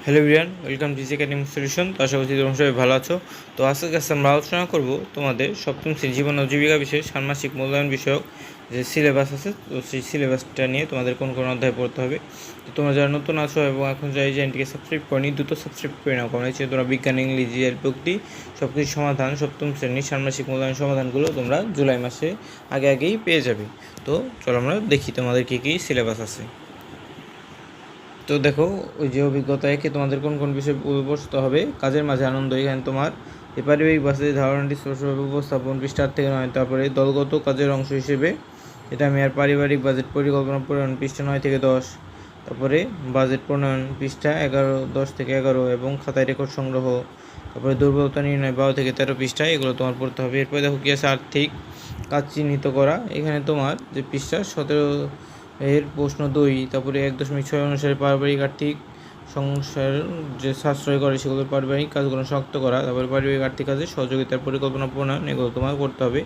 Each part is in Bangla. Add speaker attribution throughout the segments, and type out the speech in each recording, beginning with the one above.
Speaker 1: Hello everyone, welcome digi academic solution. তো আশা করছি তোমরা সবাই ভালো আছো। তো আজকে আমরা আলোচনা করব তোমাদের সপ্তম শ্রেণী জীবন ও জীবিকা বিষয়ে ষান্মাসিক মূল্যায়ন বিষয়ক যে সিলেবাস আছে, তো সেই সিলেবাসটা নিয়ে তোমাদের কোন কোন অধ্যায় পড়তে হবে। তো তোমরা যারা নতুন আছো এবং এখন যারা এই চ্যানেলটিকে সাবস্ক্রাইব করনি, দ্রুত সাবস্ক্রাইব করে নাও, কারণ হচ্ছে তোমরা বিজ্ঞান, ইংরেজি আর প্রকৃতি সব কিছু সমাধান সপ্তম শ্রেণীর ষান্মাসিক মূল্যায়ন সমাধানগুলো তোমরা জুলাই মাসে আগেই পেয়ে যাবে। তো চলো আমরা দেখি তোমাদের কী কী সিলেবাস আছে। তো দেখো, ওই যে অভিজ্ঞতা একে তোমাদের কোন কোন বিষয়ে বসতে হবে। কাজের মাঝে আনন্দ, এখানে তোমার এই পারিবারিক বাসের ধারণাটি স্পষ্টভাবে উপস্থাপন পৃষ্ঠা 8 থেকে 9। তারপরে দলগত কাজের অংশ হিসেবে এটা আমি আর পারিবারিক বাজেট পরিকল্পনা প্রণয়ন পৃষ্ঠা 9 থেকে 10। তারপরে বাজেট প্রণয়ন পৃষ্ঠা 10 থেকে 11 এবং খাতায় রেকর্ড সংগ্রহ। তারপরে দুর্বলতা নির্ণয় 12 থেকে 13 পৃষ্ঠায়, এগুলো তোমার পড়তে হবে। এরপরে দেখো কী আছে, আর্থিক কাজ চিহ্নিত করা। এখানে তোমার যে পৃষ্ঠা 17 এর প্রশ্ন 2, তারপরে 1.6 অনুসারে পারিবারিক আর্থিক সংসার যে সাশ্রয় করে সেগুলো পারিবারিক কাজগুলো শক্ত করা। তারপরে পারিবারিক আর্থিক কাজে সহযোগিতার পরিকল্পনা প্রণয়ন, এগুলো তোমার করতে হবে।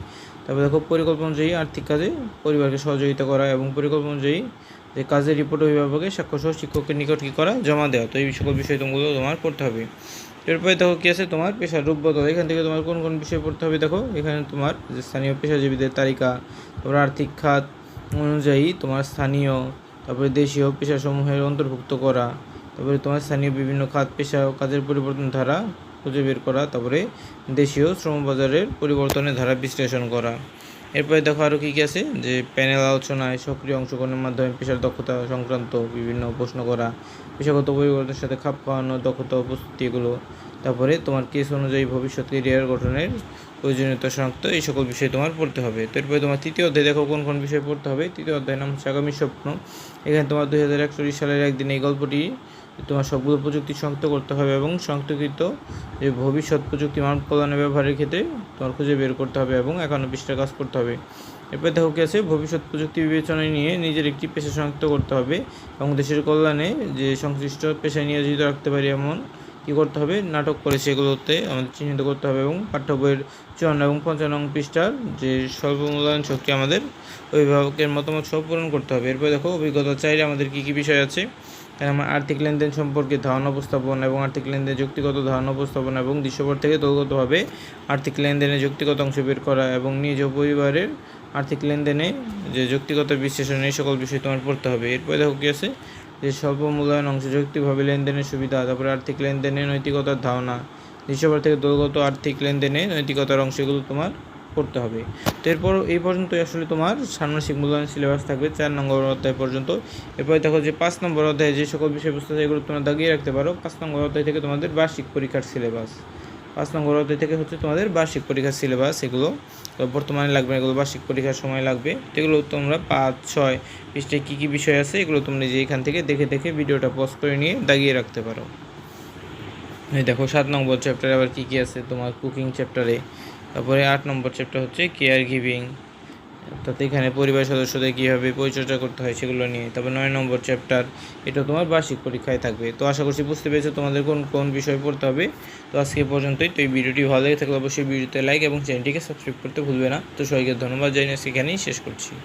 Speaker 1: তারপরে দেখো, পরিকল্পনা অনুযায়ী আর্থিক কাজে পরিবারকে সহযোগিতা করা এবং পরিকল্পনা অনুযায়ী যে কাজের রিপোর্ট অভিভাবকে স্বাক্ষরসহ শিক্ষকের নিকট কী করা, জমা দেওয়া। তো এই সকল বিষয় তোমাগুলো তোমার পড়তে হবে। এরপরে দেখো কী আছে, তোমার পেশার রূপবদল। এখান থেকে তোমার কোন কোন বিষয় পড়তে হবে দেখো। এখানে তোমার যে স্থানীয় পেশাজীবীদের তালিকা, তারপর আর্থিক খাত অনুযায়ী তোমার স্থানীয়, তারপরে দেশীয় পেশাসমূহের অন্তর্ভুক্ত করা, তারপরে তোমার স্থানীয় বিভিন্ন খাত পেশা ও কাজের পরিবর্তন ধারা খুঁজে বের করা, তারপরে দেশীয় শ্রমবাজারের পরিবর্তনের ধারা বিশ্লেষণ করা। এরপরে দেখো আরও কী কী আছে, যে প্যানেল আলোচনায় সক্রিয় অংশগ্রহণের মাধ্যমে পেশার দক্ষতা সংক্রান্ত বিভিন্ন প্রশ্ন করা, পেশাগত পরিবর্তনের সাথে খাপ খাওয়ানো দক্ষতা ও প্রস্তুতি, এগুলো। তারপরে তোমার কেস অনুযায়ী ভবিষ্যৎ কেরিয়ার গঠনের প্রয়োজনীয়তা শনাক্ত, এই সকল বিষয় তোমার পড়তে হবে। তো এরপরে তোমার তৃতীয় অধ্যায় দেখো কোন কোন বিষয় পড়তে হবে। তৃতীয় অধ্যায় নাম হচ্ছে আগামী স্বপ্ন। এখানে তোমার 2041 সালের একদিন এই গল্পটি তোমার সবগুলো প্রযুক্তি শনাক্ত করতে হবে এবং শনাক্তকৃত যে ভবিষ্যৎ প্রযুক্তি মানব কল্যাণে ব্যবহারের ক্ষেত্রে তোমার খুঁজে বের করতে হবে এবং 51 পৃষ্ঠার কাজ করতে হবে। এরপর দেখো কী আছে, ভবিষ্যৎ প্রযুক্তি বিবেচনায় নিয়ে নিজের একটি পেশা শনাক্ত করতে হবে এবং দেশের কল্যাণে যে সংশ্লিষ্ট পেশায় নিয়োজিত রাখতে পারি এমন কী করতে হবে, নাটক করে সেগুলোতে আমাদের চিহ্নিত করতে হবে এবং পাঠ্য বইয়ের 54 এবং 55 পৃষ্ঠার যে স্বল্প মূল্যায়ন শক্তি আমাদের অভিভাবকের মতামত সহ পূরণ করতে হবে। এরপর দেখো, অভিজ্ঞতা চাইলে আমাদের কী কী বিষয় আছে। আমার আর্থিক লেনদেন সম্পর্কে ধারণা উপস্থাপন এবং আর্থিক লেনদেন যুক্তিগত ধারণা উপস্থাপন এবং দৃশ্যপট থেকে দলগতভাবে আর্থিক লেনদেনের যুক্তিগত অংশ বের করা এবং নিজ পরিবারের আর্থিক লেনদেনে যে যুক্তিগত বিশ্লেষণ, এই সকল বিষয় তোমার পড়তে হবে। এরপরে দেখো কী আছে, যে স্বল্প মূল্যায়ন অংশ যৌক্তিকভাবে লেনদেনের সুবিধা, তারপরে আর্থিক লেনদেনে নৈতিকতার ধারণা, দৃশ্যপট থেকে দলগত আর্থিক লেনদেনে নৈতিকতার অংশগুলো তোমার পড়তে হবে। তো এরপর এই পর্যন্তই আসলে তোমার ষান্মাসিক মূল্যায়ন সিলেবাস থাকবে 4 নম্বর অধ্যায় পর্যন্ত। এরপরে দেখো যে 5 নম্বর অধ্যায়ে যে সকল বিষয়বস্তু আছে এগুলো তোমরা দাগিয়ে রাখতে পারো। 5 নম্বর অধ্যায় থেকে তোমাদের বার্ষিক পরীক্ষার সিলেবাস, 5 নম্বর অধ্যায় থেকে হচ্ছে তোমাদের বার্ষিক পরীক্ষার সিলেবাস। এগুলো তো বর্তমানে লাগবে, এগুলো বার্ষিক পরীক্ষার সময় লাগবে। এগুলো তোমরা 5-6 পৃষ্ঠায় কী কী বিষয় আছে এগুলো তোমরা যে এখান থেকে দেখে দেখে ভিডিওটা পজ করে নিয়ে দাগিয়ে রাখতে পারো। এই দেখো 7 নম্বর চ্যাপ্টারে আবার কী কী আছে তোমার কুকিং চ্যাপ্টারে। তারপরে 8 নম্বর চ্যাপ্টার হচ্ছে কেয়ার গিভিং, অর্থাৎ এখানে পরিবার সদস্যদের কীভাবে পরিচর্যা করতে হয় সেগুলো নিয়ে। তারপর 9 নম্বর চ্যাপ্টার, এটা তোমার বার্ষিক পরীক্ষায় থাকবে। তো আশা করছি বুঝতে পেরেছো তোমাদের কোন কোন বিষয় পড়তে হবে। তো আজকে পর্যন্তই। তো এই ভিডিওটি ভালো লেগে থাকলে অবশ্যই ভিডিওতে লাইক এবং চ্যানেলটিকে সাবস্ক্রাইব করতে ভুলবে না। তো সবাইকে ধন্যবাদ জানিয়ে আজকে এখানেই শেষ করছি।